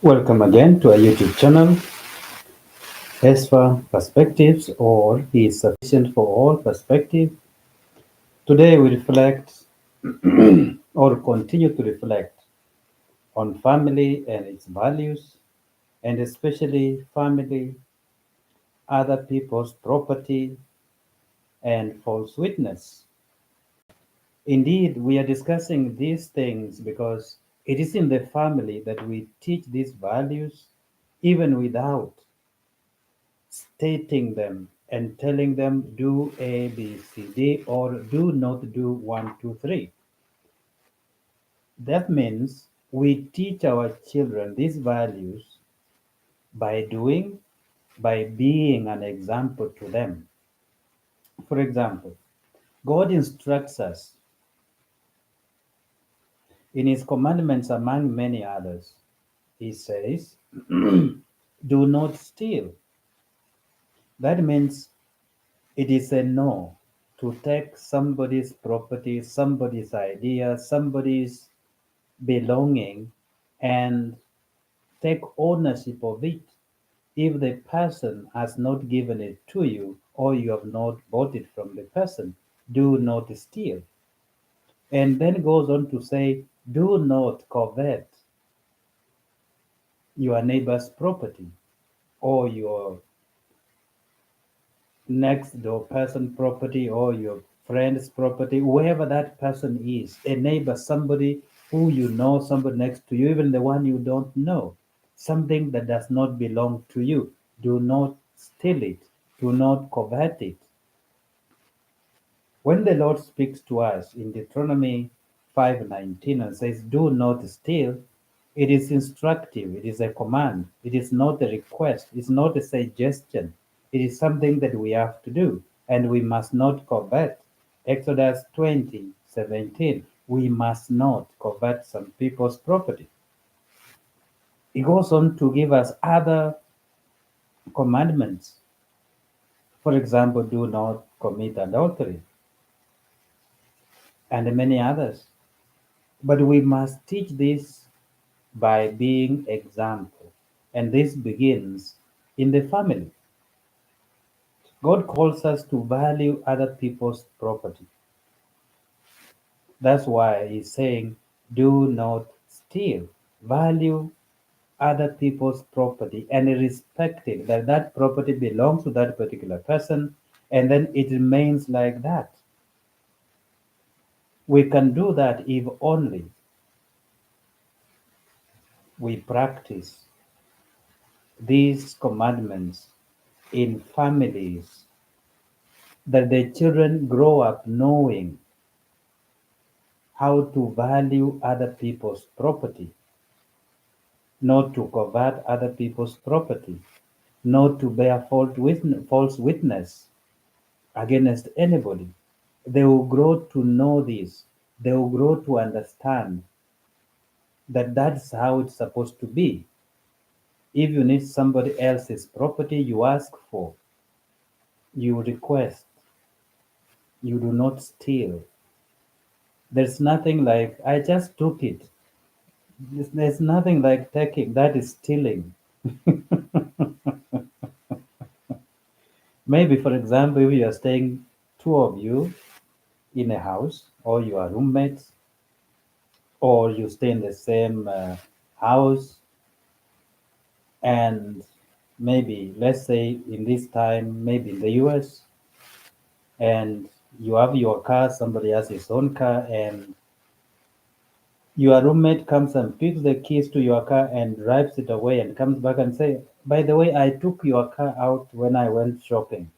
Welcome again to our YouTube channel, ESFA Perspectives, or He is Sufficient for All Perspective. Today we reflect or continue to reflect on family and its values, and especially family, other people's property, and false witness. Indeed, we are discussing these things because it is in the family that we teach these values even without stating them and telling them do A, B, C, D, or do not do one, two, three. That means we teach our children these values by doing, by being an example to them. For example, God instructs us in His commandments, among many others. He says, do not steal. That means it is a no to take somebody's property, somebody's idea, somebody's belonging and take ownership of it if the person has not given it to you or you have not bought it from the person. Do not steal. And then goes on to say, do not covet your neighbor's property or your next door person property or your friend's property, whoever that person is, a neighbor, somebody who you know, somebody next to you, even the one you don't know, something that does not belong to you. Do not steal it. Do not covet it. When the Lord speaks to us in Deuteronomy 5:19 and says, do not steal, it is instructive, it is a command, it is not a request, it's not a suggestion. It is something that we have to do, and we must not covet. Exodus 20:17. We must not covet some people's property. He goes on to give us other commandments. For example, do not commit adultery, and many others. But we must teach this by being example. And this begins in the family. God calls us to value other people's property. That's why He's saying, do not steal. Value other people's property and respect it, that that property belongs to that particular person, and then it remains like that. We can do that if only we practice these commandments in families, that the children grow up knowing how to value other people's property, not to covet other people's property, not to bear false witness against anybody. They will grow to know this. They will grow to understand that that's how it's supposed to be. If you need somebody else's property, you ask for, you request, you do not steal. There's nothing like, I just took it. There's nothing like taking, that is stealing. Maybe, for example, if you are staying, two of you in a house, or you are roommates, or you stay in the same house, and maybe, let's say, in this time, maybe in the US, and you have your car, somebody has his own car, and your roommate comes and picks the keys to your car and drives it away and comes back and say, by the way, I took your car out when I went shopping.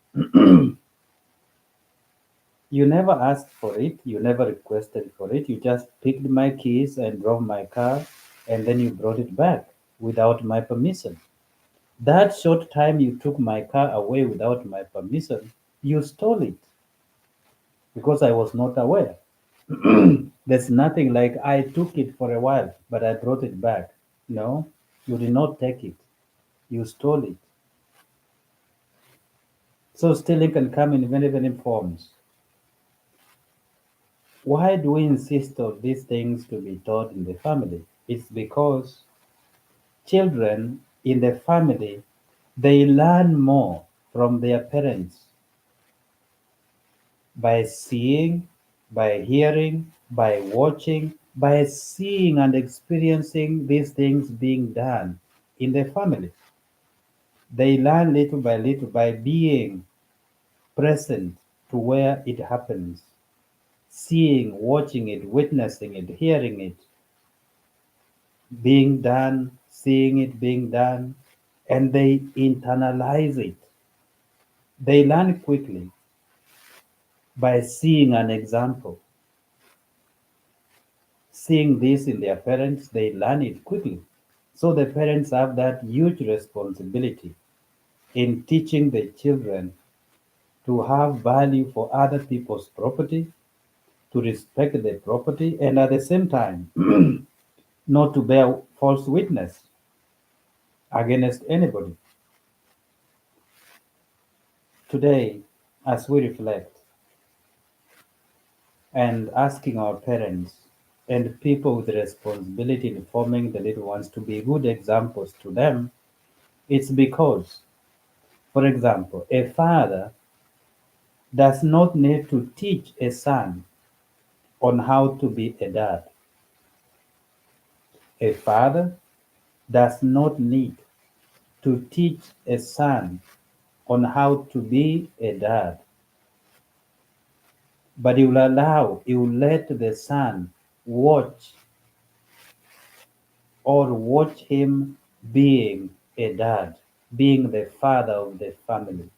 You never asked for it, you never requested for it, you just picked my keys and drove my car, and then you brought it back without my permission. That short time you took my car away without my permission, you stole it because I was not aware. There's nothing like I took it for a while, but I brought it back. No, you did not take it, you stole it. So stealing can come in many, many forms. Why do we insist on these things to be taught in the family? It's because Children in the family, they learn more from their parents by seeing, by hearing, by watching, by seeing and experiencing these things being done in the family. They learn little by little by being present to where it happens, seeing, watching it, witnessing it, hearing it being done, seeing it being done, and they internalize it. They learn quickly by seeing an example. Seeing this in their parents, they learn it quickly. So the parents have that huge responsibility in teaching the children to have value for other people's property, to respect the property, and at the same time, not to bear false witness against anybody. Today, as we reflect and asking our parents and people with responsibility in forming the little ones to be good examples to them, it's because, for example, a father does not need to teach a son on how to be a dad. A father does not need to teach a son on how to be a dad, but he will let the son watch or watch him being a dad, being the father of the family.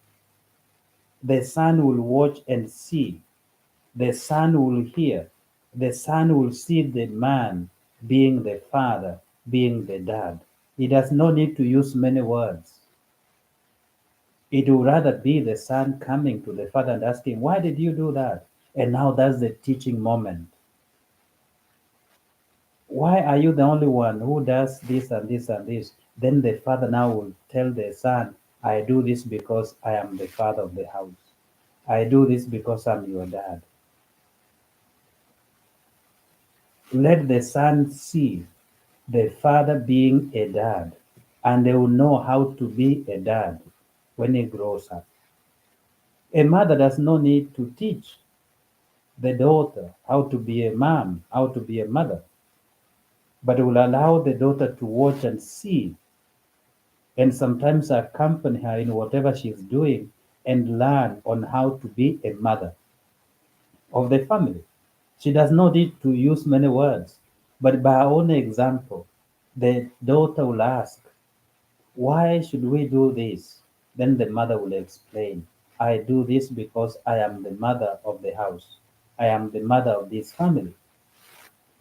The son will watch and see. The son will hear. The son will see the man being the father, being the dad. He does not need to use many words. It would rather be the son coming to the father and asking, "Why did you do that?" And now that's the teaching moment. Why are you the only one who does this and this and this? Then the father now will tell the son, "I do this because I am the father of the house. I do this because I'm your dad." Let the son see the father being a dad, and they will know how to be a dad when he grows up. A mother does not need to teach the daughter how to be a mom, how to be a mother, but will allow the daughter to watch and see, and sometimes accompany her in whatever she's doing and learn on how to be a mother of the family. She does not need to use many words, but by her own example, the daughter will ask, "Why should we do this?" Then the mother will explain, "I do this because I am the mother of the house. I am the mother of this family."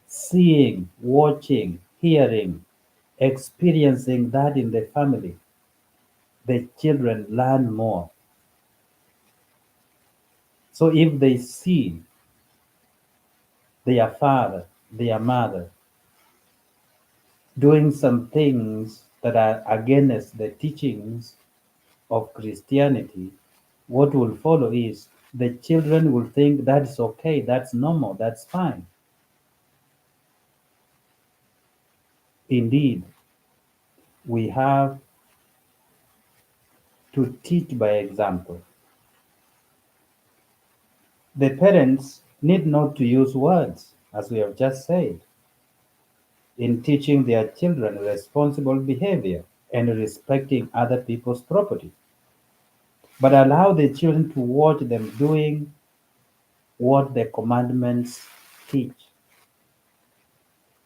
Seeing, watching, hearing, experiencing that in the family, the children learn more. So if they see their father, their mother doing some things that are against the teachings of Christianity, what will follow is the children will think that's okay, that's normal, that's fine. Indeed, we have to teach by example. The parents need not to use words, as we have just said, in teaching their children responsible behavior and respecting other people's property, but allow the children to watch them doing what the commandments teach.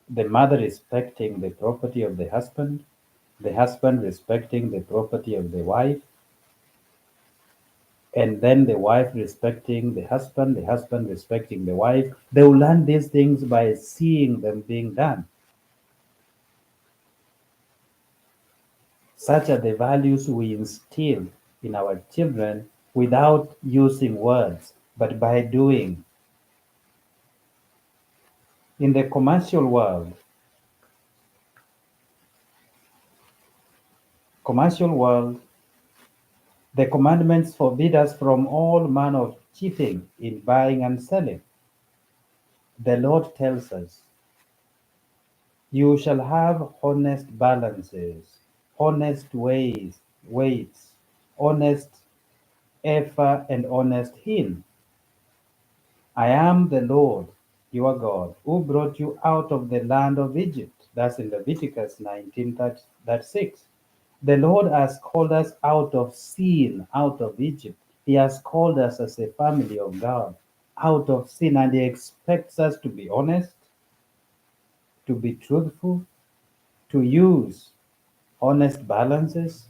The mother respecting the property of the husband respecting the property of the wife, and then the wife respecting the husband respecting the wife. They will learn these things by seeing them being done. Such are the values we instill in our children without using words, but by doing. In the commercial world, the commandments forbid us from all manner of cheating in buying and selling. The Lord tells us, You shall have honest balances, honest weights, honest ephah, and honest hin. I am the Lord your God who brought you out of the land of Egypt. That's in Leviticus 19:36. The Lord has called us out of sin, out of Egypt. He has called us as a family of God out of sin, and He expects us to be honest, to be truthful, to use honest balances.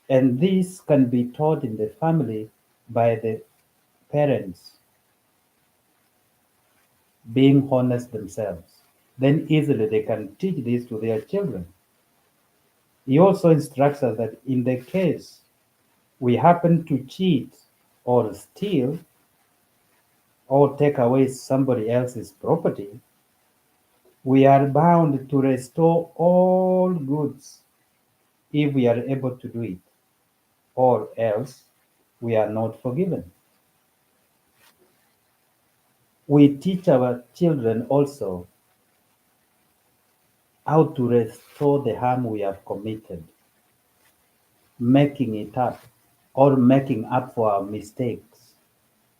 And this can be taught in the family by the parents being honest themselves. Then easily they can teach this to their children. He also instructs us that in the case we happen to cheat or steal or take away somebody else's property, we are bound to restore all goods if we are able to do it, or else we are not forgiven. We teach our children also how to restore the harm we have committed, making it up or making up for our mistakes.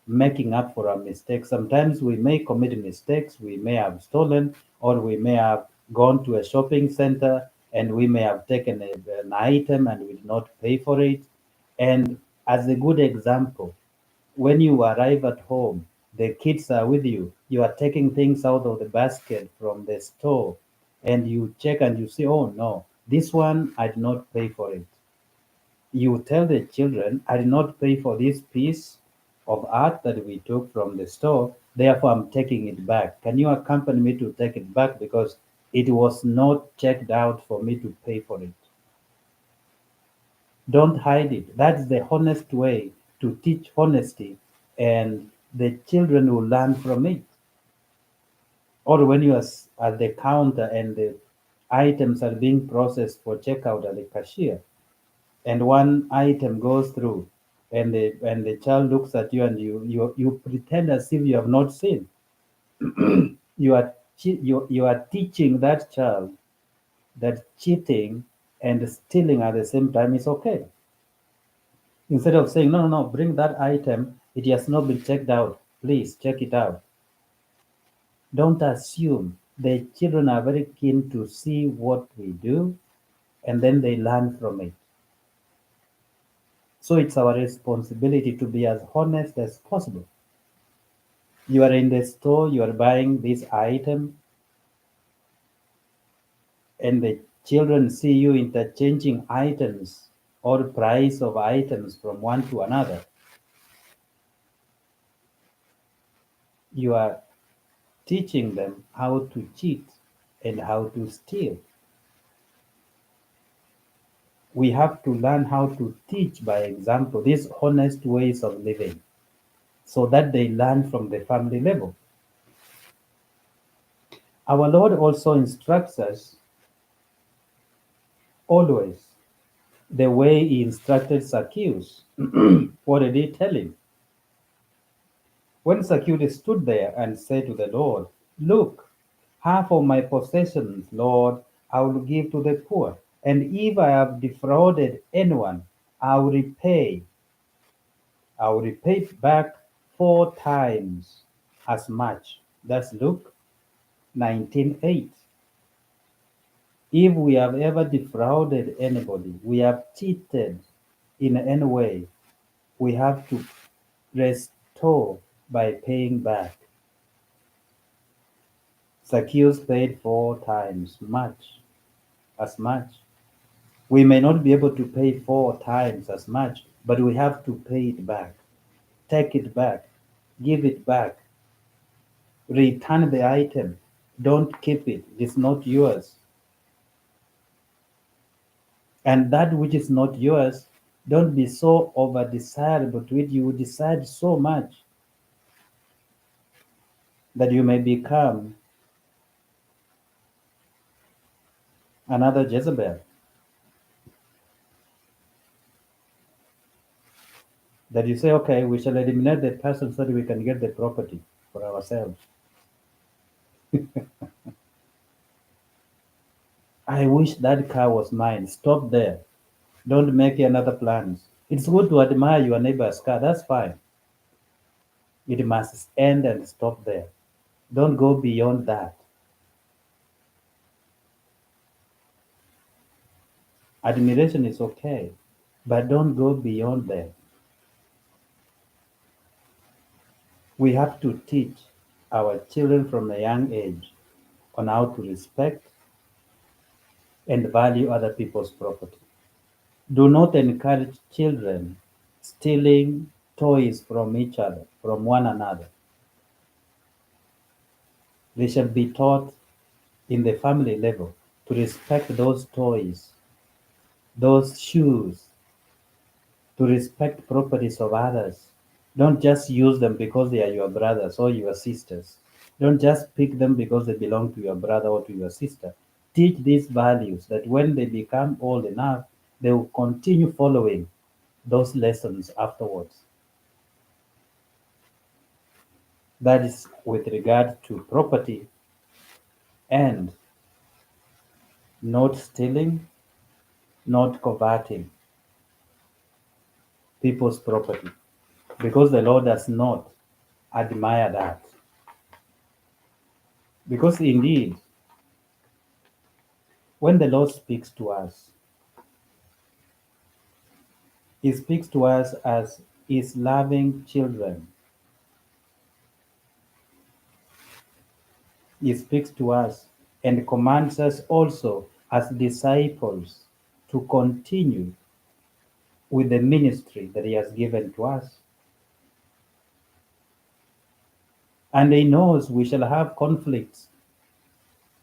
Making up for our mistakes. Sometimes we may commit mistakes, we may have stolen, or we may have gone to a shopping center and we may have taken an item and we did not pay for it. And as a good example, when you arrive at home, the kids are with you, you are taking things out of the basket from the store, and you check and you see, oh no, this one I did not pay for it. You tell the children, I did not pay for this piece of art that we took from the store, therefore I'm taking it back. Can you accompany me to take it back because it was not checked out for me to pay for it? Don't hide it. That's the honest way to teach honesty, and the children will learn from it. Or when you are at the counter and the items are being processed for checkout at the cashier, and one item goes through, and the child looks at you and you pretend as if you have not seen. You are teaching that child that cheating and stealing at the same time is okay. Instead of saying, no, no, no, bring that item, it has not been checked out, please check it out. Don't assume. The children are very keen to see what we do, and then they learn from it. So it's our responsibility to be as honest as possible. You are in the store, you are buying this item, and the children see you interchanging items or price of items from one to another. You are teaching them how to cheat and how to steal. We have to learn how to teach by example these honest ways of living so that they learn from the family level. Our Lord also instructs us always the way He instructed Zacchaeus. What did He tell him? When Zacchaeus stood there and said to the Lord, look, half of my possessions, Lord, I will give to the poor. And if I have defrauded anyone, I will repay. I will repay back 4 times as much. That's Luke 19:8. If we have ever defrauded anybody, we have cheated in any way, we have to restore by paying back. Zacchaeus paid 4 times as much. We may not be able to pay 4 times as much, but we have to pay it back. Take it back. Give it back. Return the item. Don't keep it. It's not yours. And that which is not yours, don't be so over desirable to it. You desire so much that you may become another Jezebel. That you say, okay, we shall eliminate the person so that we can get the property for ourselves. I wish that car was mine. Stop there. Don't make another plans. It's good to admire your neighbor's car. That's fine. It must end and stop there. Don't go beyond that. Admiration is okay, but don't go beyond there. We have to teach our children from a young age on how to respect and value other people's property. Do not encourage children stealing toys from each other, from one another. They shall be taught in the family level to respect those toys, those shoes, to respect properties of others. Don't just use them because they are your brothers or your sisters. Don't just pick them because they belong to your brother or to your sister. Teach these values that when they become old enough, they will continue following those lessons afterwards. That is with regard to property and not stealing, not coveting people's property, because the Lord does not admire that. Because indeed, when the Lord speaks to us, He speaks to us as His loving children. He speaks to us and commands us also as disciples to continue with the ministry that He has given to us. And He knows we shall have conflicts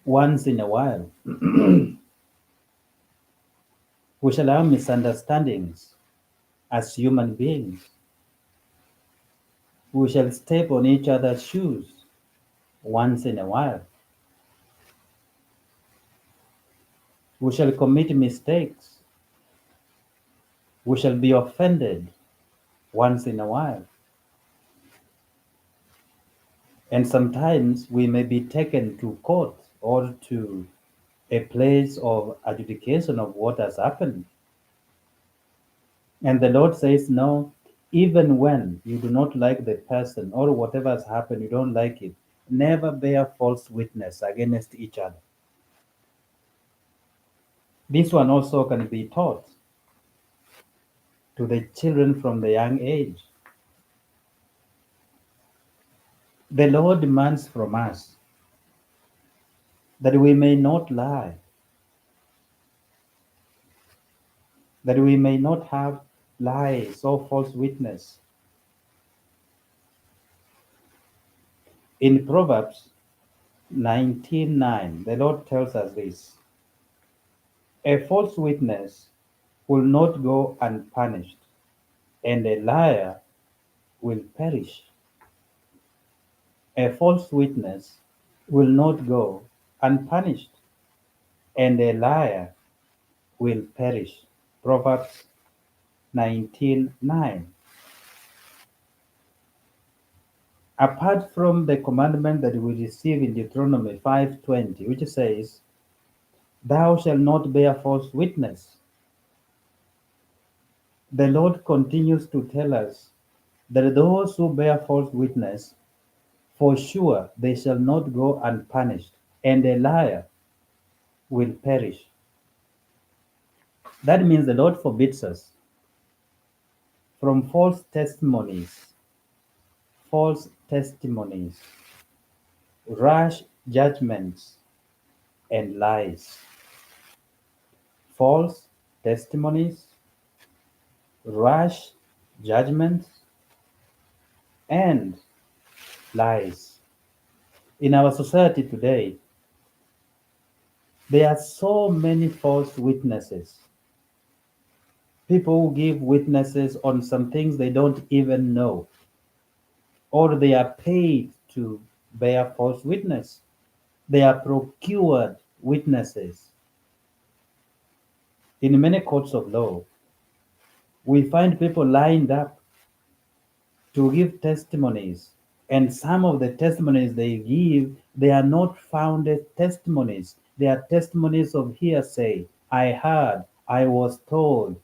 once in a while. We shall have misunderstandings as human beings. We shall step on each other's shoes once in a while. We shall commit mistakes. We shall be offended once in a while. And sometimes we may be taken to court or to a place of adjudication of what has happened. And the Lord says, no, even when you do not like the person or whatever has happened, you don't like it, never bear false witness against each other. This one also can be taught to the children from the young age. The Lord demands from us that we may not lie, that we may not have lies or false witness. In Proverbs 19:9, the Lord tells us this: a false witness will not go unpunished, and a liar will perish. A false witness will not go unpunished, and a liar will perish. Proverbs 19:9. Apart from the commandment that we receive in Deuteronomy 5:20, which says, thou shalt not bear false witness, the Lord continues to tell us that those who bear false witness, for sure they shall not go unpunished, and a liar will perish. That means the Lord forbids us from false testimonies, rash judgments, and lies. False testimonies, rash judgments, and lies. In our society today, there are so many false witnesses. People who give witnesses on some things they don't even know, or they are paid to bear false witness. They are procured witnesses. In many courts of law, we find people lined up to give testimonies, and some of the testimonies they give, they are not founded testimonies. They are testimonies of hearsay. I heard, I was told,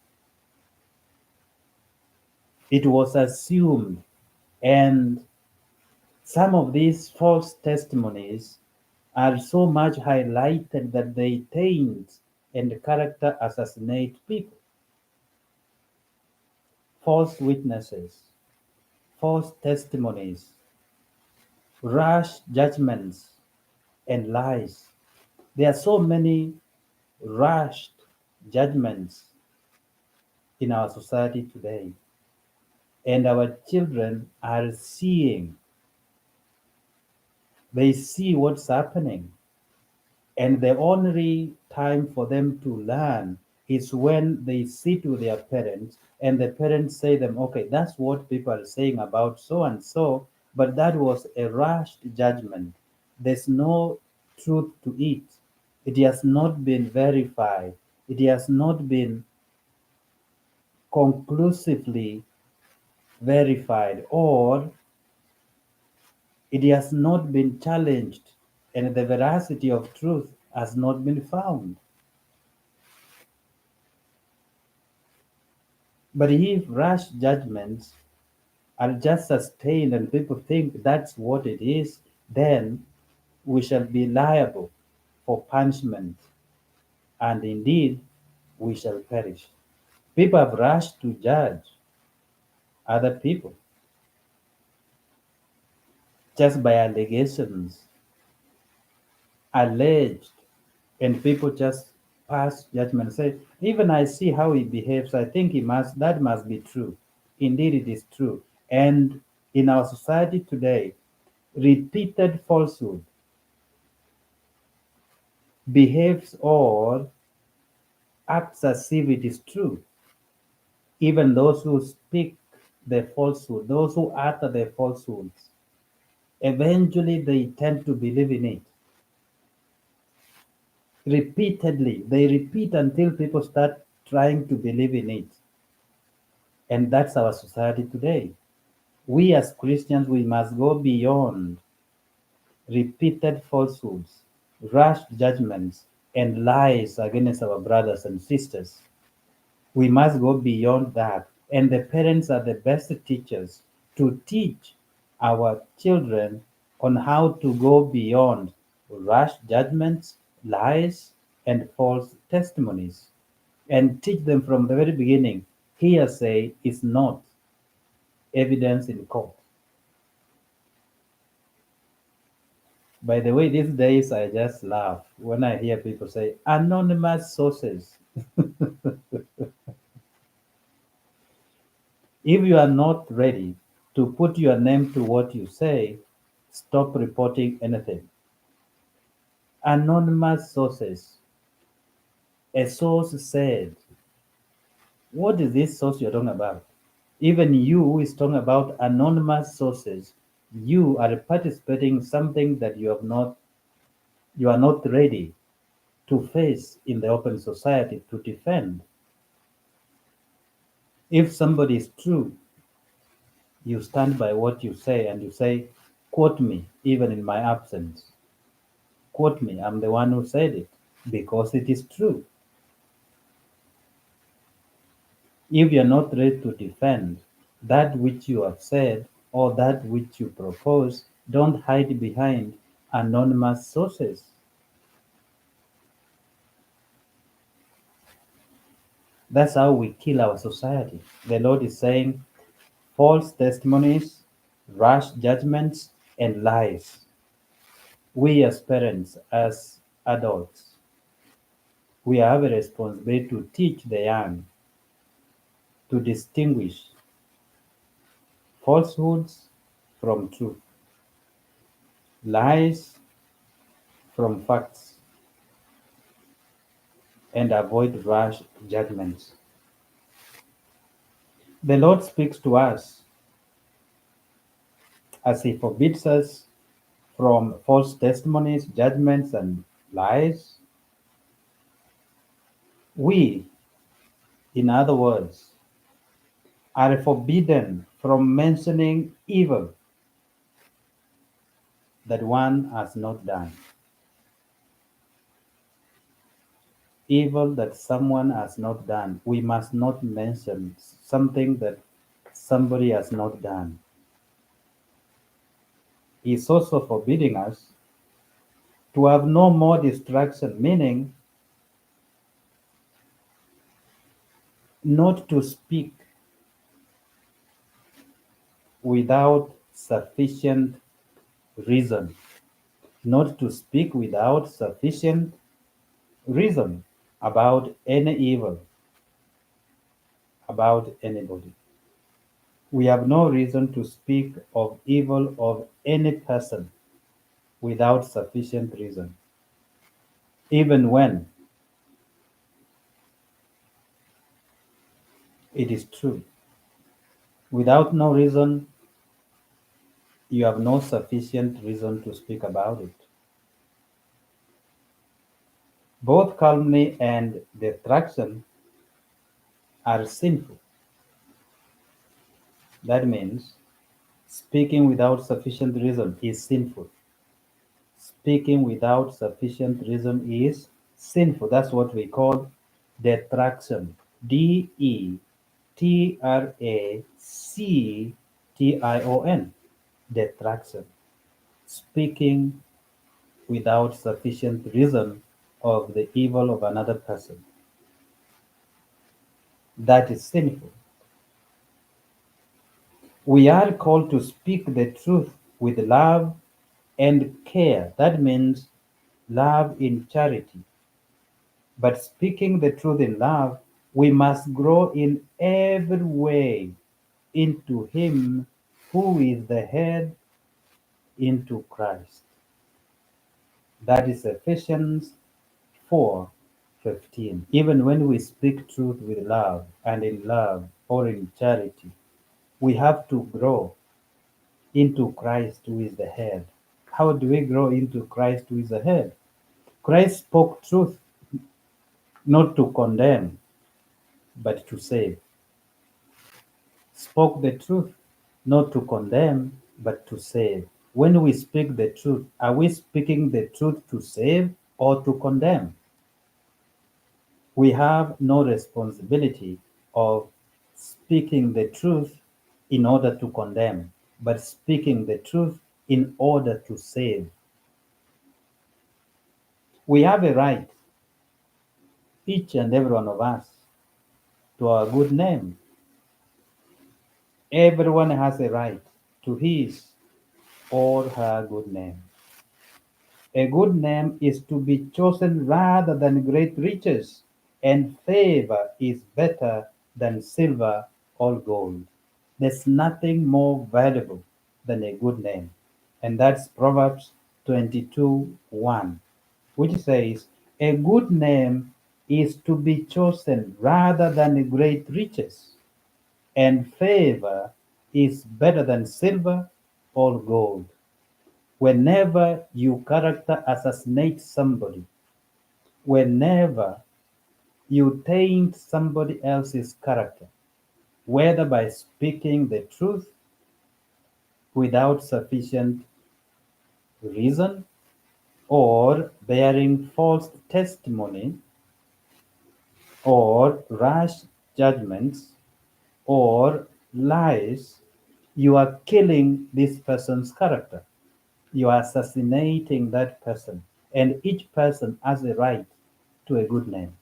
it was assumed. And some of these false testimonies are so much highlighted that they taint and character assassinate people. False witnesses, false testimonies, rash judgments, and lies. There are so many rushed judgments in our society today, and our children are seeing, they see what's happening, and the only time for them to learn is when they sit with their parents and the parents say them, okay, that's what people are saying about so and so, but that was a rushed judgment. There's no truth to it. It has not been verified. It has not been conclusively verified, or it has not been challenged, and the veracity of truth has not been found. But if rash judgments are just sustained and people think that's what it is, then we shall be liable for punishment, and indeed we shall perish. People have rushed to judge other people just by allegations, alleged, and people just pass judgment and say, even I see how he behaves, I think that must be true. Indeed, it is true. And in our society today, repeated falsehood behaves or acts as if it is true. Even those who speak the falsehood, those who utter the falsehoods, eventually they tend to believe in it. Repeatedly, they repeat until people start trying to believe in it. And that's our society today. We as Christians, we must go beyond repeated falsehoods, rash judgments, and lies against our brothers and sisters. We must go beyond that. And the parents are the best teachers to teach our children on how to go beyond rash judgments, lies, and false testimonies. And teach them from the very beginning hearsay is not evidence in court. By the way, these days I just laugh when I hear people say anonymous sources. If you are not ready to put your name to what you say, stop reporting anything. Anonymous sources. A source said, what is this source you're talking about? Even you who is talking about anonymous sources, you are participating in something that you are not ready to face in the open society to defend. If somebody is true, you stand by what you say and you say, quote me, even in my absence. Quote me, I'm the one who said it because it is true. If you're not ready to defend that which you have said or that which you propose, don't hide behind anonymous sources. That's how we kill our society. The Lord is saying false testimonies, rash judgments, and lies. We as parents, as adults, we have a responsibility to teach the young to distinguish falsehoods from truth, lies from facts, and avoid rash judgments. The Lord speaks to us as He forbids us from false testimonies, judgments, and lies. We, in other words, are forbidden from mentioning evil that one has not done. evil that someone has not done. We must not mention something that somebody has not done. He's also forbidding us to have no more distraction, meaning not to speak without sufficient reason. Not to speak without sufficient reason about any evil, about anybody. We have no reason to speak of evil of any person without sufficient reason, even when it is true. Without no reason, you have no sufficient reason to speak about it. Both calumny and detraction are sinful. That means speaking without sufficient reason is sinful. Speaking without sufficient reason is sinful. That's what we call detraction. Detraction. Detraction. Speaking without sufficient reason of the evil of another person. That is sinful. We are called to speak the truth with love and care. That means love in charity. But speaking the truth in love, we must grow in every way into Him who is the head, into Christ. That is Ephesians 4:15. Even when we speak truth with love and in love or in charity, we have to grow into Christ who is the head. How do we grow into Christ who is the head? Christ spoke truth not to condemn, but to save. Spoke the truth not to condemn, but to save. When we speak the truth, are we speaking the truth to save or to condemn? We have no responsibility of speaking the truth in order to condemn, but speaking the truth in order to save. We have a right, each and every one of us, to our good name. Everyone has a right to his or her good name. A good name is to be chosen rather than great riches, and favor is better than silver or gold. There's nothing more valuable than a good name. And that's Proverbs 22:1, which says, a good name is to be chosen rather than great riches, and favor is better than silver or gold. Whenever you character assassinate somebody, whenever you taint somebody else's character, whether by speaking the truth without sufficient reason or bearing false testimony or rash judgments or lies, you are killing this person's character. You are assassinating that person. And each person has a right to a good name.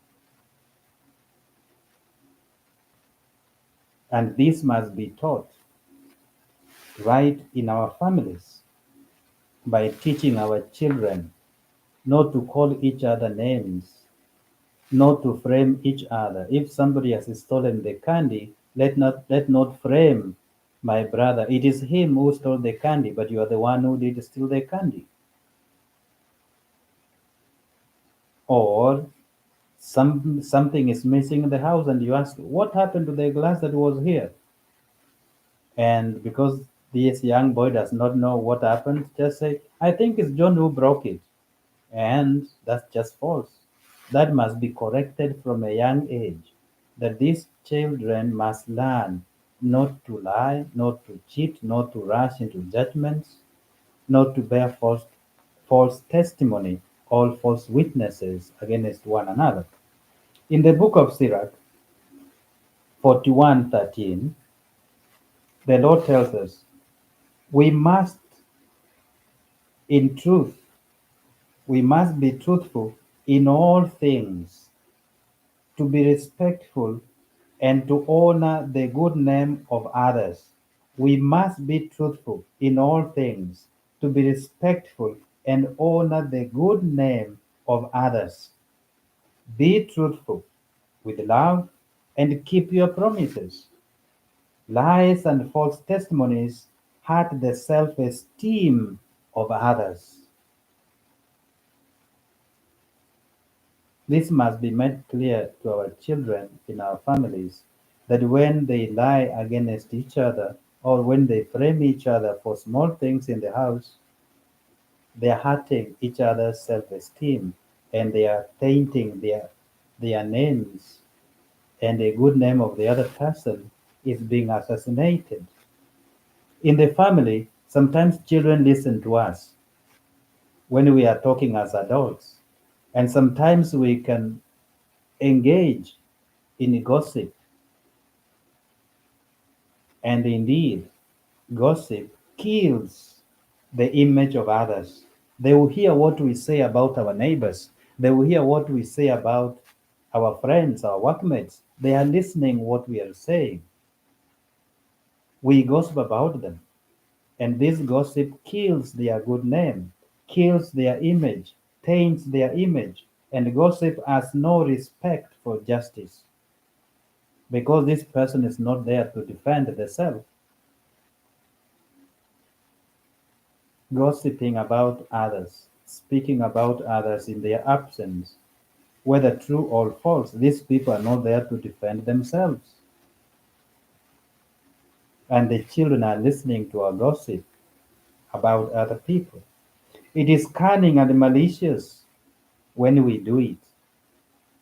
And this must be taught right in our families by teaching our children not to call each other names, not to frame each other. If somebody has stolen the candy, let not frame my brother. It is him who stole the candy, but you are the one who did steal the candy. Or something is missing in the house and you ask, what happened to the glass that was here? And because this young boy does not know what happened, just say, I think it's John who broke it. And that's just false. That must be corrected from a young age. That these children must learn not to lie, not to cheat, not to rush into judgments, not to bear false testimony or false witnesses against one another. In the book of Sirach 41:13, the Lord tells us, we must, in truth, we must be truthful in all things, to be respectful and to honor the good name of others. We must be truthful in all things, to be respectful and honor the good name of others. Be truthful with love and keep your promises. Lies and false testimonies hurt the self esteem of others. This must be made clear to our children in our families that when they lie against each other or when they frame each other for small things in the house, they are hurting each other's self esteem and they are tainting their names, and the good name of the other person is being assassinated. In the family, sometimes children listen to us when we are talking as adults, and sometimes we can engage in gossip. And indeed, gossip kills the image of others. They will hear what we say about our neighbors. They will hear what we say about our friends, our workmates. They are listening what we are saying. We gossip about them. And this gossip kills their good name, kills their image, taints their image. And gossip has no respect for justice because this person is not there to defend the self. Gossiping about others, speaking about others in their absence, whether true or false, these people are not there to defend themselves. And the children are listening to our gossip about other people. It is cunning and malicious when we do it.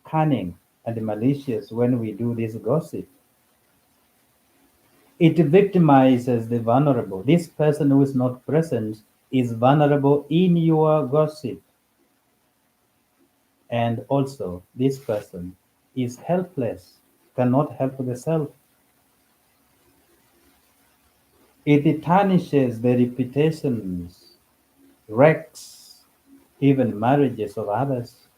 Cunning and malicious when we do this gossip. It victimizes the vulnerable. This person who is not present is vulnerable in your gossip. And also, this person is helpless, cannot help the self. It tarnishes the reputations, wrecks even marriages of others.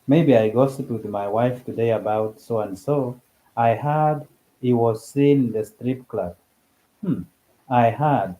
Maybe I gossiped with my wife today about so and so. I heard he was seen in the strip club. Hmm. I heard.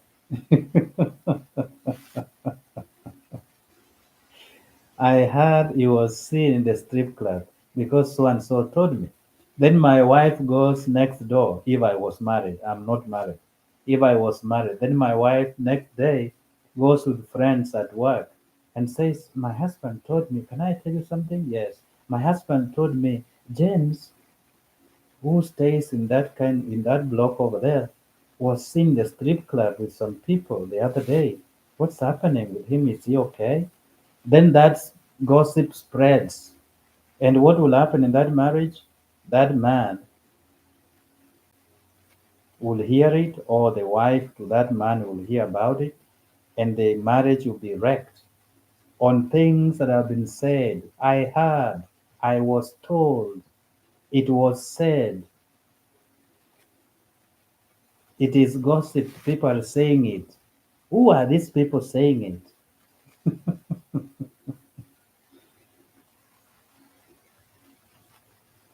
I heard he was seen in the strip club because so and so told me. Then my wife goes next door. If I was married, I'm not married. If I was married, then my wife next day goes with friends at work and says, my husband told me, can I tell you something? Yes. My husband told me, James, who stays in that block over there, was seen in the strip club with some people the other day. What's happening with him? Is he okay? Then that gossip spreads. And what will happen in that marriage? That man will hear it, or the wife to that man will hear about it, and the marriage will be wrecked on things that have been said. I heard, I was told, it was said. It is gossip. People are saying it. Who are these people saying it?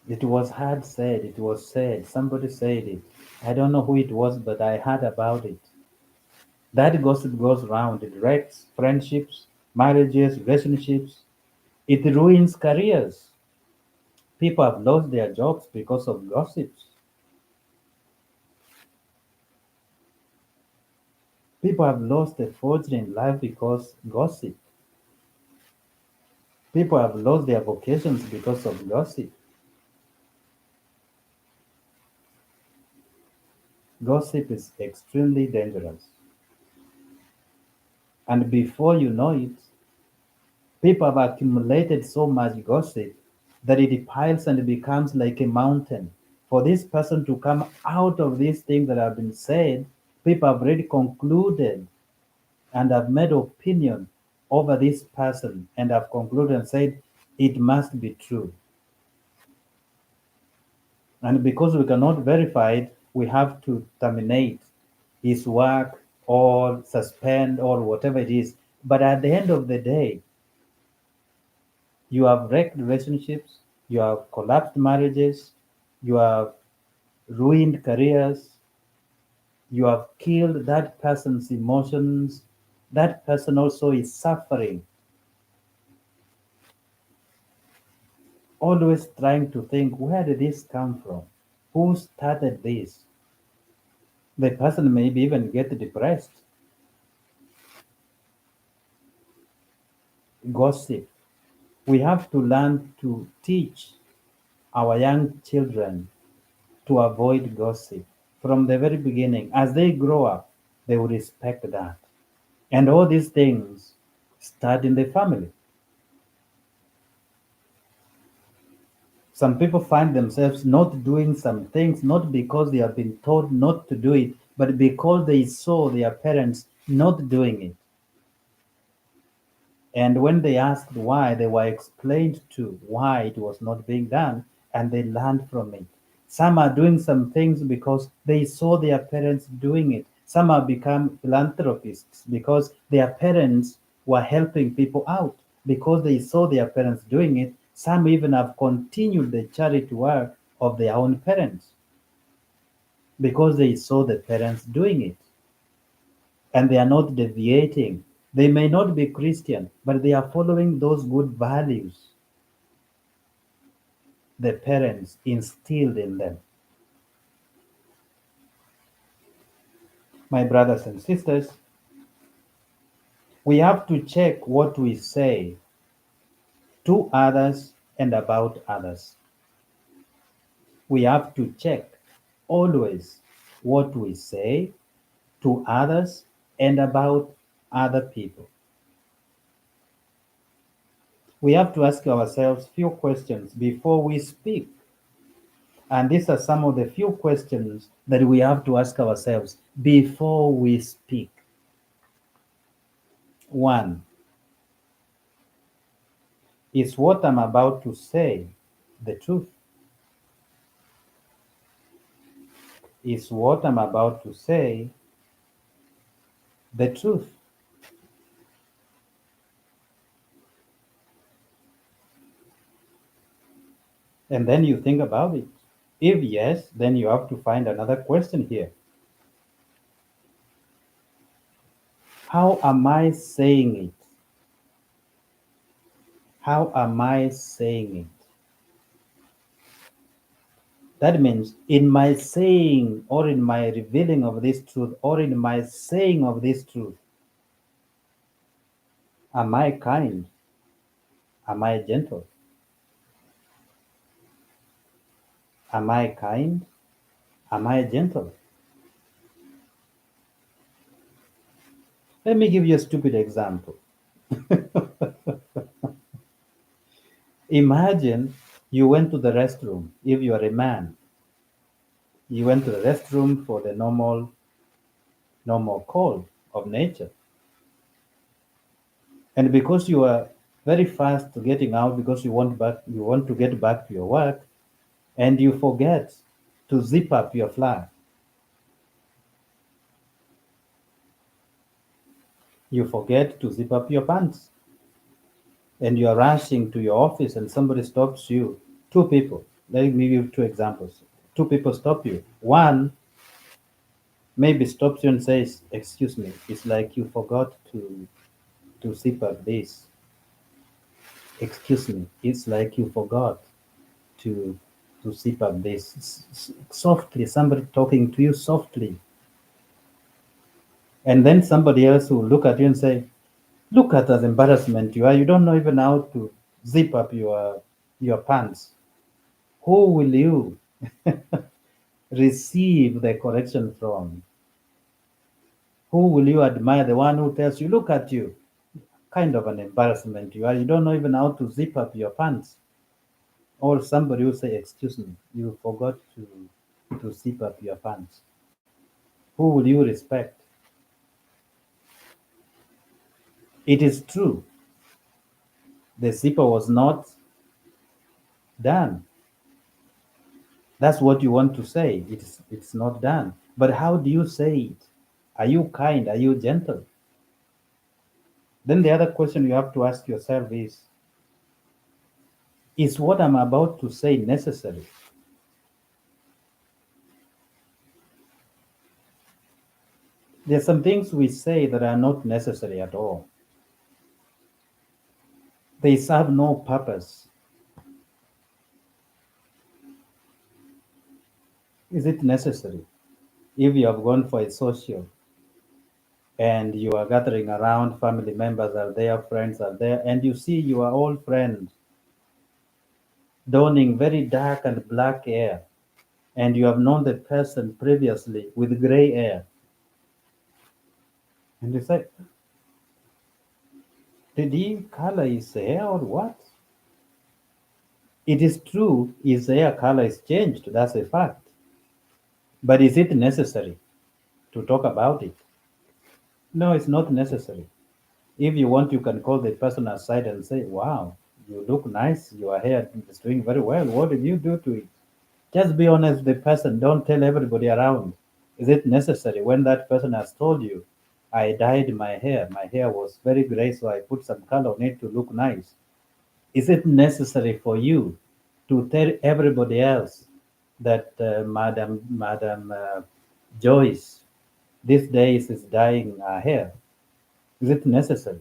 It was hard said. It was said. Somebody said it. I don't know who it was, but I heard about it. That gossip goes round. It wrecks friendships, marriages, relationships. It ruins careers. People have lost their jobs because of gossips. People have lost a fortune in life because gossip. People have lost their vocations because of gossip. Gossip is extremely dangerous. And before you know it, people have accumulated so much gossip that it piles and becomes like a mountain. For this person to come out of these things that have been said, people have already concluded and have made opinion. over this person and have concluded and said it must be true. And because we cannot verify it, we have to terminate his work or suspend or whatever it is. But at the end of the day, you have wrecked relationships, you have collapsed marriages, you have ruined careers, you have killed that person's emotions. That person also is suffering, always trying to think, where did this come from? Who started this? The person maybe even get depressed. Gossip. We have to learn to teach our young children to avoid gossip from the very beginning. As they grow up, they will respect that. And all these things start in the family. Some people find themselves not doing some things not because they have been told not to do it, but because they saw their parents not doing it. And when they asked why, they were explained to why it was not being done, and they learned from it. Some are doing some things because they saw their parents doing it. Some have become philanthropists because their parents were helping people out because they saw their parents doing it. Some even have continued the charity work of their own parents because they saw the parents doing it, and they are not deviating. They may not be Christian, but they are following those good values the parents instilled in them. My brothers and sisters, we have to check what we say to others and about others. We have to check always what we say to others and about other people. We have to ask ourselves few questions before we speak. And these are some of the few questions that we have to ask ourselves before we speak. One, is what I'm about to say the truth? Is what I'm about to say the truth? And then you think about it. If yes, then you have to find another question here. How am I saying it? How am I saying it? That means in my saying or in my revealing of this truth or in my saying of this truth, am I kind? Am I gentle? Am I kind? Am I gentle? Let me give you a stupid example. Imagine you went to the restroom. If you are a man, you went to the restroom for the normal call of nature. And because you are very fast to getting out because you want to get back to your work, and you forget to zip up your flag. You forget to zip up your pants. And you are rushing to your office and somebody stops you. Two people. Let me give you two examples. Two people stop you. One maybe stops you and says, "Excuse me, it's like you forgot to zip up this. Excuse me, it's like you forgot to zip up this." Softly, somebody talking to you softly. And then somebody else will look at you and say, "Look at the embarrassment you are. You don't know even how to zip up your pants." Who will you receive the correction from? Who will you admire? The one who tells you, "Look at you, kind of an embarrassment you are. You don't know even how to zip up your pants." Or somebody who say, "Excuse me, you forgot to zip up your pants." Who will you respect? It is true, the SIPA was not done. That's what you want to say. It's not done. But how do you say it? Are you kind? Are you gentle? Then the other question you have to ask yourself is what I'm about to say necessary? There are some things we say that are not necessary at all. They serve no purpose. Is it necessary? If you have gone for a social and you are gathering around, family members are there, friends are there, and you see your old friend donning very dark and black hair, and you have known the person previously with gray hair, and you say, did he color his hair or what? It is true, his hair color is changed, that's a fact. But is it necessary to talk about it? No, it's not necessary. If you want, you can call the person aside and say, wow, you look nice, your hair is doing very well. What did you do to it? Just be honest with the person. Don't tell everybody around. Is it necessary when that person has told you, I dyed my hair. My hair was very gray, so I put some color on it to look nice. Is it necessary for you to tell everybody else that Madam Joyce these days is dyeing her hair? Is it necessary?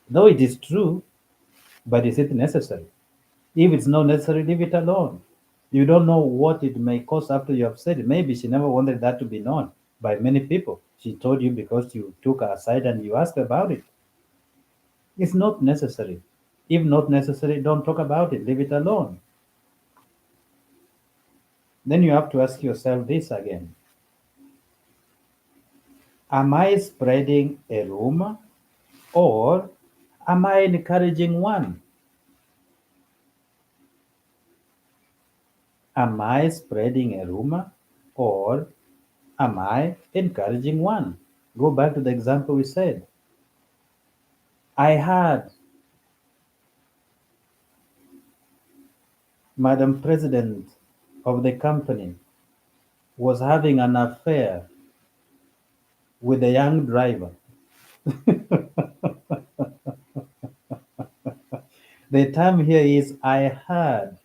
Though it is true, but is it necessary? If it's not necessary, leave it alone. You don't know what it may cost after you have said it. Maybe she never wanted that to be known by many people. She told you because you took her aside and you asked about it. It's not necessary. If not necessary, don't talk about it. Leave it alone. Then you have to ask yourself this again. Am I spreading a rumor or am I encouraging one? Am I spreading a rumor or am I encouraging one? Go back to the example we said. I heard Madam President of the company was having an affair with a young driver. The term here is I heard.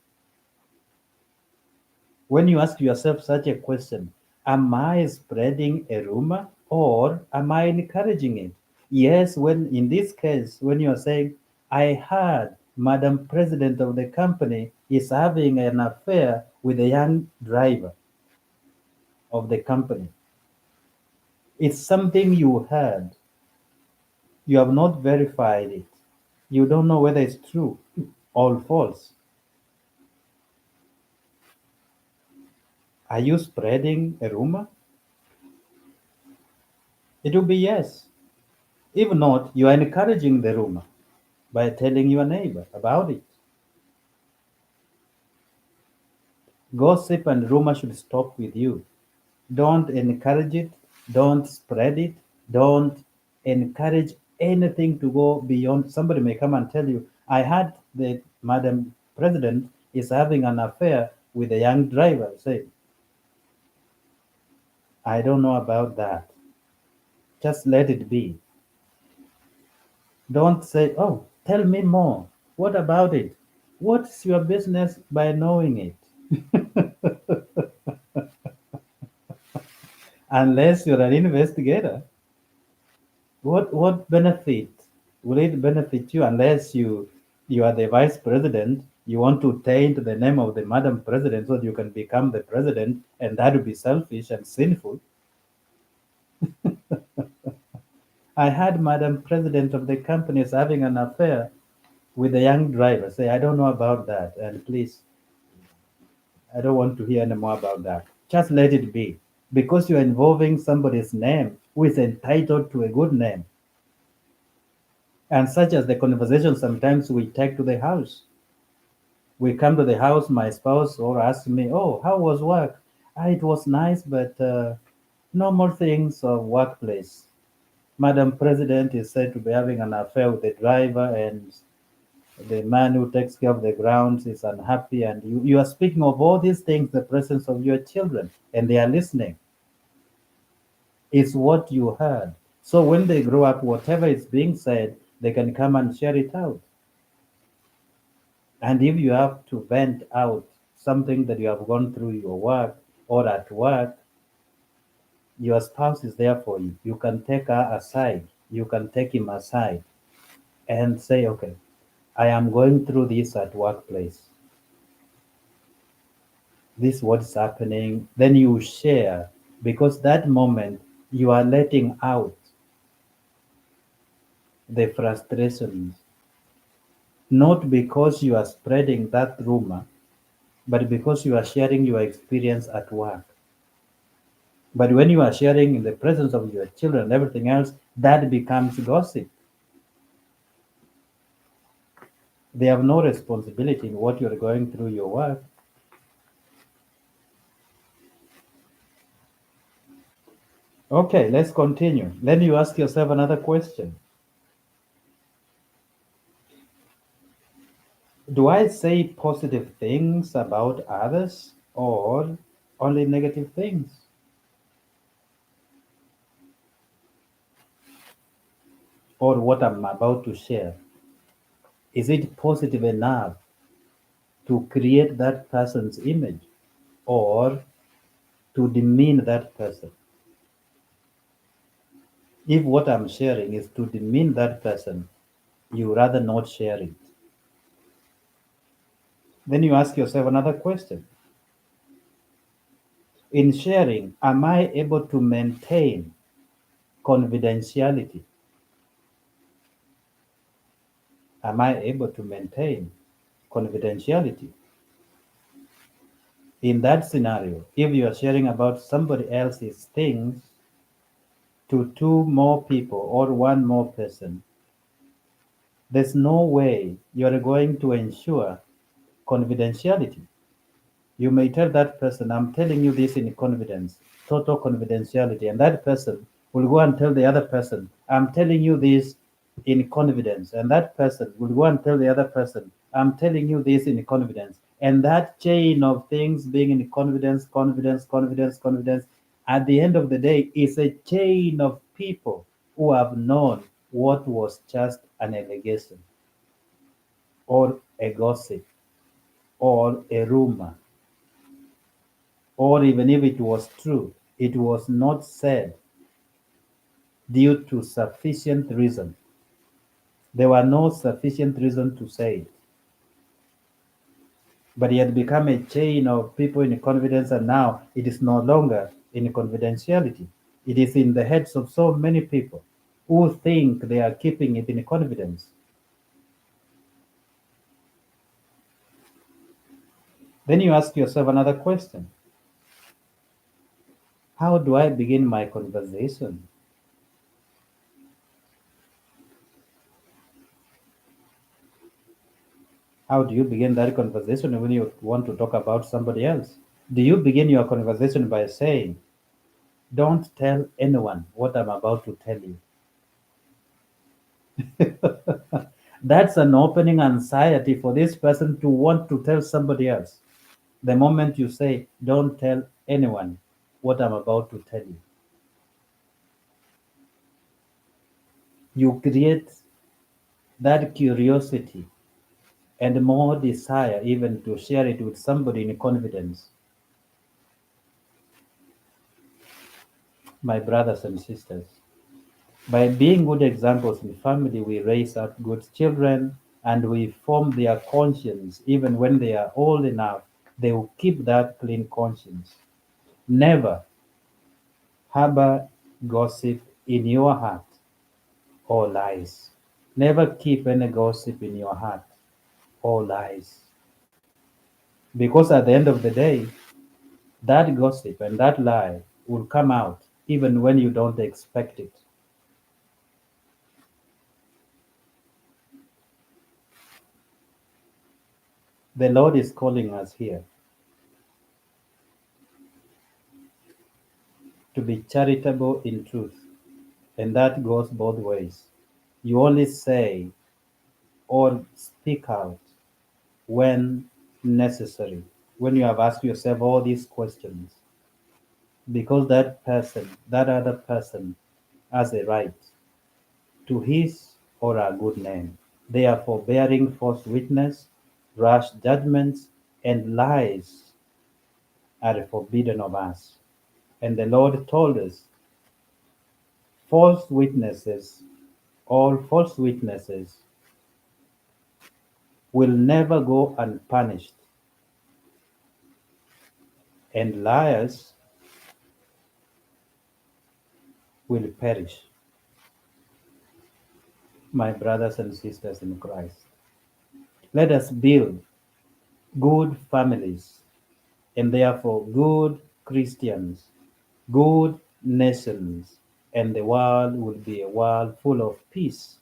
When you ask yourself such a question, am I spreading a rumor or am I encouraging it? Yes, when in this case, when you are saying, I heard Madam President of the company is having an affair with a young driver of the company. It's something you heard. You have not verified it. You don't know whether it's true or false. Are you spreading a rumor? It will be yes. If not, you are encouraging the rumor by telling your neighbor about it. Gossip and rumor should stop with you. Don't encourage it. Don't spread it. Don't encourage anything to go beyond. Somebody may come and tell you, I heard that Madam President is having an affair with a young driver. Say, I don't know about that. Just let it be. Don't say, oh, tell me more. What about it? What's your business by knowing it? Unless you're an investigator, what benefit will it benefit you unless you are the vice president? You want to taint the name of the madam president so that you can become the president, and that would be selfish and sinful. I had madam president of the company is having an affair with a young driver. Say, I don't know about that, and please, I don't want to hear any more about that. Just let it be. Because you're involving somebody's name who is entitled to a good name. And such as the conversation sometimes we take to the house. We come to the house, my spouse or ask me, oh, how was work? Ah, it was nice, but normal things of workplace. Madam President is said to be having an affair with the driver, and the man who takes care of the grounds is unhappy, and you are speaking of all these things in the presence of your children, and they are listening. It's what you heard. So when they grow up, whatever is being said, they can come and share it out. And if you have to vent out something that you have gone through your work or at work, your spouse is there for you. You can take her aside, you can take him aside and say, okay, I am going through this at workplace. This is what's happening. Then you share, because that moment you are letting out the frustrations, not because you are spreading that rumor, but because you are sharing your experience at work. But when you are sharing in the presence of your children and everything else, that becomes gossip. They have no responsibility in what you're going through your work. Okay, let's continue. Then you ask yourself another question. Do I say positive things about others or only negative things? Or what I'm about to share? Is it positive enough to create that person's image or to demean that person? If what I'm sharing is to demean that person, you rather not share it. Then you ask yourself another question. In sharing, am I able to maintain confidentiality? Am I able to maintain confidentiality? In that scenario, if you are sharing about somebody else's things to two more people or one more person, there's no way you are going to ensure confidentiality. You may tell that person, I'm telling you this in confidence, total confidentiality. And that person will go and tell the other person, I'm telling you this in confidence. And that person will go and tell the other person, I'm telling you this in confidence. And that chain of things being in confidence, confidence, confidence, confidence, at the end of the day, is a chain of people who have known what was just an allegation or a gossip or a rumor, or even if it was true, it was not said due to sufficient reason. There were no sufficient reason to say it. But it had become a chain of people in confidence, and now it is no longer in confidentiality. It is in the heads of so many people who think they are keeping it in confidence. Then you ask yourself another question. How do I begin my conversation? How do you begin that conversation when you want to talk about somebody else? Do you begin your conversation by saying, don't tell anyone what I'm about to tell you? That's an opening anxiety for this person to want to tell somebody else. The moment you say, don't tell anyone what I'm about to tell you, you create that curiosity and more desire even to share it with somebody in confidence. My brothers and sisters, by being good examples in family, we raise up good children and we form their conscience. Even when they are old enough, they will keep that clean conscience. Never harbor gossip in your heart or lies. Never keep any gossip in your heart or lies. Because at the end of the day, that gossip and that lie will come out even when you don't expect it. The Lord is calling us here to be charitable in truth And that goes both ways. You only say or speak out when necessary, when you have asked yourself all these questions, because that person, that other person, has a right to his or her good name. Therefore, bearing false witness, rash judgments, and lies are forbidden of us. And the Lord told us, false witnesses, all false witnesses will never go unpunished, and liars will perish. My brothers and sisters in Christ, let us build good families and therefore good Christians, good nations, and the world will be a world full of peace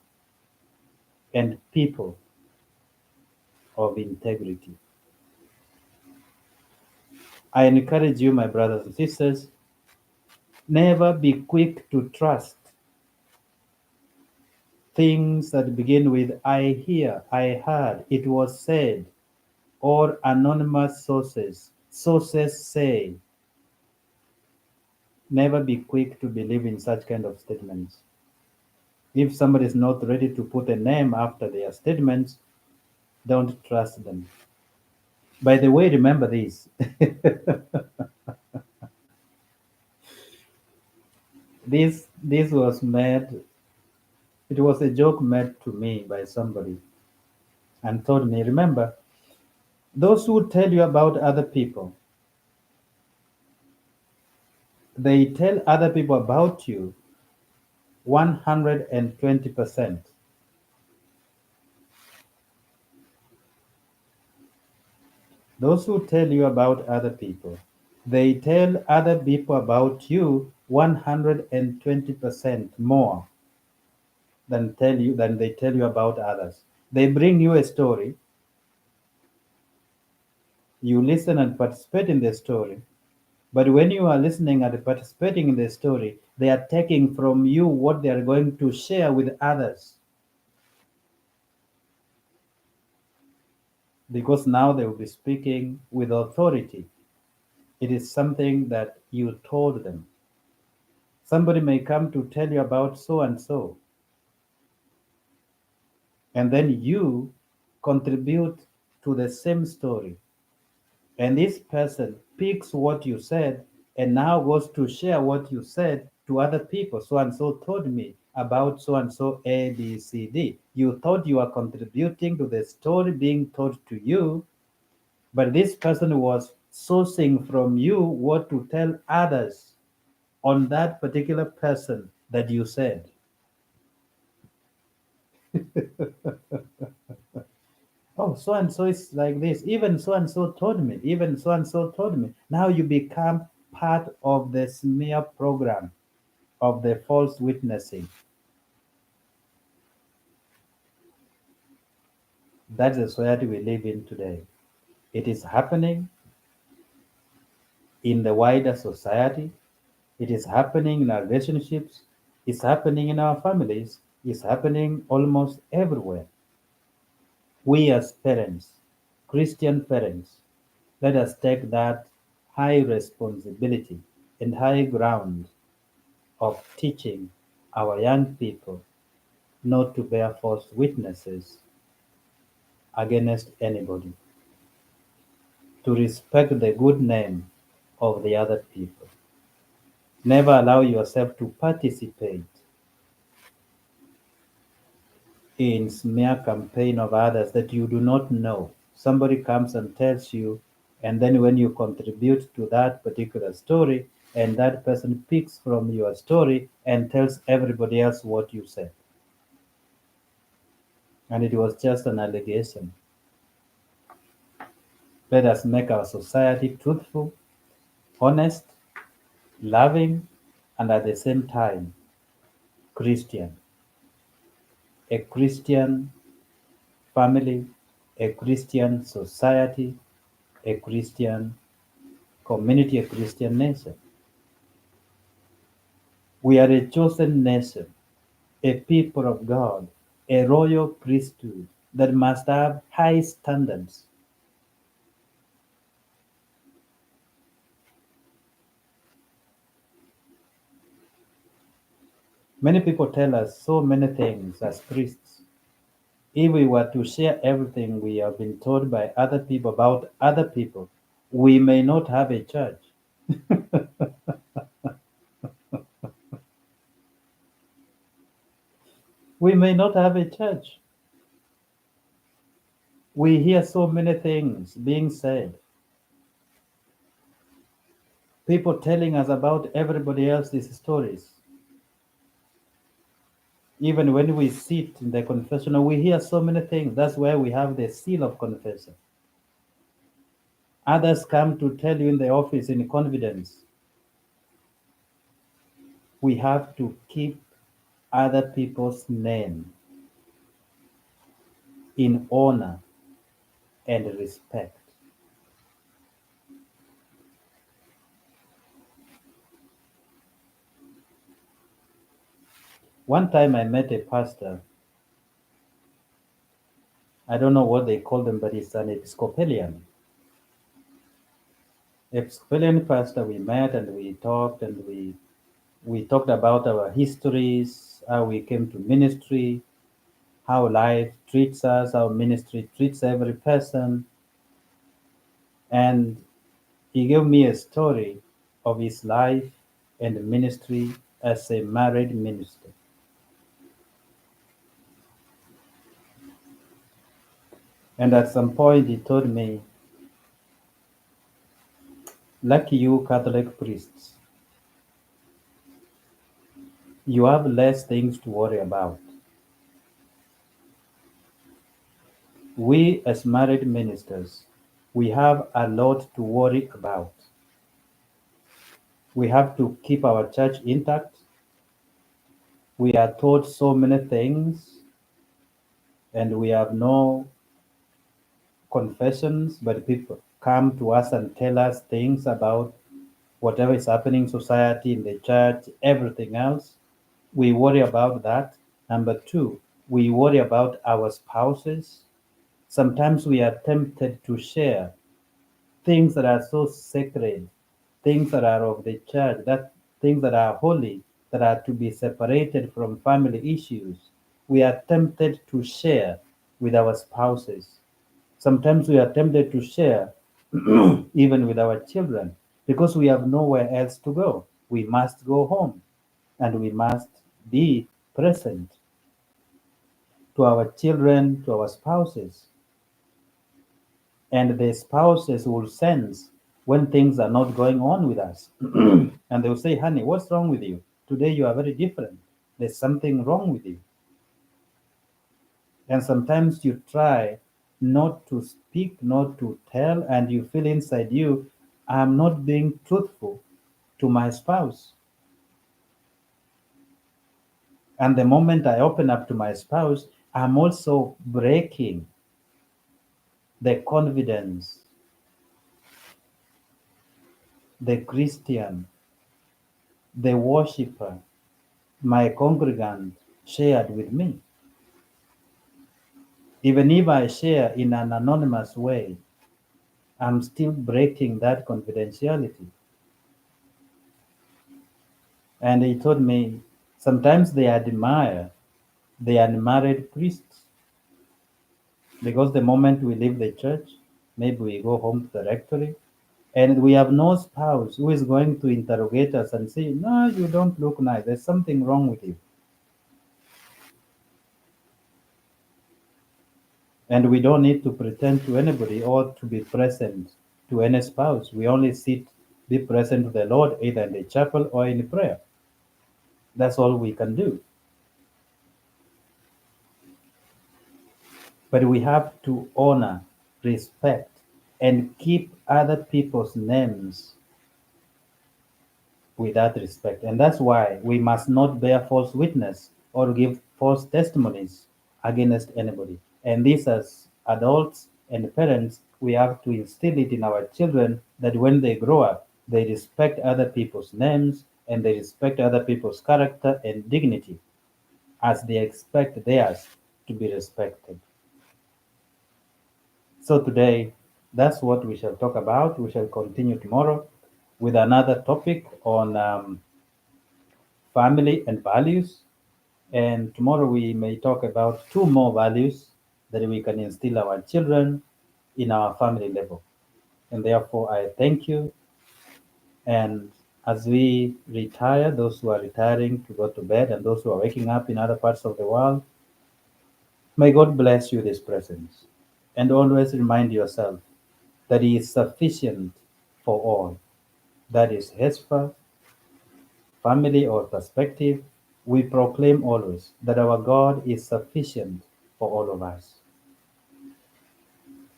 and people of integrity. I encourage you, my brothers and sisters, never be quick to trust things that begin with I hear, I heard, it was said, or anonymous sources. Sources say. Never be quick to believe in such kind of statements. If somebody is not ready to put a name after their statements, don't trust them. By the way, remember this. This was made, it was a joke made to me by somebody and told me, remember, those who tell you about other people, they tell other people about you 120%. Those who tell you about other people, they tell other people about you 120% more than they tell you about others. They bring you a story, you listen and participate in the story, but when you are listening and participating in the story, they are taking from you what they are going to share with others, because now they will be speaking with authority. It is something that you told them. Somebody may come to tell you about so and so, and then you contribute to the same story. And this person picks what you said and now goes to share what you said to other people. So and so told me about so and so A, B, C, D. You thought you were contributing to the story being told to you, but this person was sourcing from you what to tell others on that particular person that you said. Oh, so and so is like this. Even so and so told me. Even so and so told me. Now you become part of the smear program of the false witnessing. That's the society we live in today. It is happening in the wider society. It is happening in our relationships. It's happening in our families. It's happening almost everywhere. We as parents, Christian parents, let us take that high responsibility and high ground of teaching our young people not to bear false witnesses against anybody, to respect the good name of the other people. Never allow yourself to participate in smear campaign of others that you do not know. Somebody comes and tells you, and then when you contribute to that particular story, and that person picks from your story and tells everybody else what you said. And it was just an allegation. Let us make our society truthful, honest, loving, and at the same time Christian. A Christian family, a Christian society, a Christian community, a Christian nation. We are a chosen nation, a people of God, a royal priesthood that must have high standards. Many people tell us so many things as priests. If we were to share everything we have been told by other people about other people, we may not have a church. We may not have a church. We hear so many things being said. People telling us about everybody else's stories. Even when we sit in the confessional, we hear so many things. That's why we have the seal of confession. Others come to tell you in the office in confidence. We have to keep other people's name in honor and respect. One time I met a pastor. I don't know what they call them, but he's an Episcopalian. Episcopalian pastor. We met and we talked and we talked about our histories, how we came to ministry, how life treats us, how ministry treats every person. And he gave me a story of his life and ministry as a married minister. And at some point, he told me, lucky you Catholic priests, you have less things to worry about. We, as married ministers, we have a lot to worry about. We have to keep our church intact. We are taught so many things, and we have no confessions, but people come to us and tell us things about whatever is happening in society, in the church, everything else. We worry about that. Number two, we worry about our spouses. Sometimes we are tempted to share things that are so sacred, things that are of the church, that things that are holy, that are to be separated from family issues. We are tempted to share with our spouses. Sometimes we are tempted to share even with our children because we have nowhere else to go. We must go home and we must be present to our children, to our spouses. And the spouses will sense when things are not going on with us. And they will say, honey, what's wrong with you? Today you are very different. There's something wrong with you. And sometimes you try not to speak, not to tell, and you feel inside you, I'm not being truthful to my spouse. And the moment I open up to my spouse, I'm also breaking the confidence the Christian, the worshiper, my congregant shared with me. Even if I share in an anonymous way, I'm still breaking that confidentiality. And he told me sometimes they admire the unmarried priests because the moment we leave the church, maybe we go home to the rectory, and we have no spouse who is going to interrogate us and say, no, you don't look nice. There's something wrong with you. And we don't need to pretend to anybody or to be present to any spouse. We only be present to the Lord either in the chapel or in prayer. That's all we can do. But we have to honor, respect, and keep other people's names with that respect. And that's why we must not bear false witness or give false testimonies against anybody. And this, as adults and parents, we have to instill it in our children that when they grow up, they respect other people's names and they respect other people's character and dignity as they expect theirs to be respected. So today, that's what we shall talk about. We shall continue tomorrow with another topic on family and values. And tomorrow we may talk about two more values that we can instill our children in our family level. And therefore, I thank you. And as we retire, those who are retiring to go to bed and those who are waking up in other parts of the world, may God bless you this presence. And always remind yourself that He is sufficient for all. That is Hesper, family, or perspective. We proclaim always that our God is sufficient for all of us.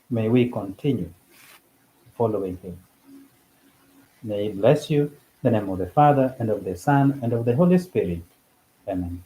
May we continue following Him. May He bless you. In the name of the Father, and of the Son, and of the Holy Spirit. Amen.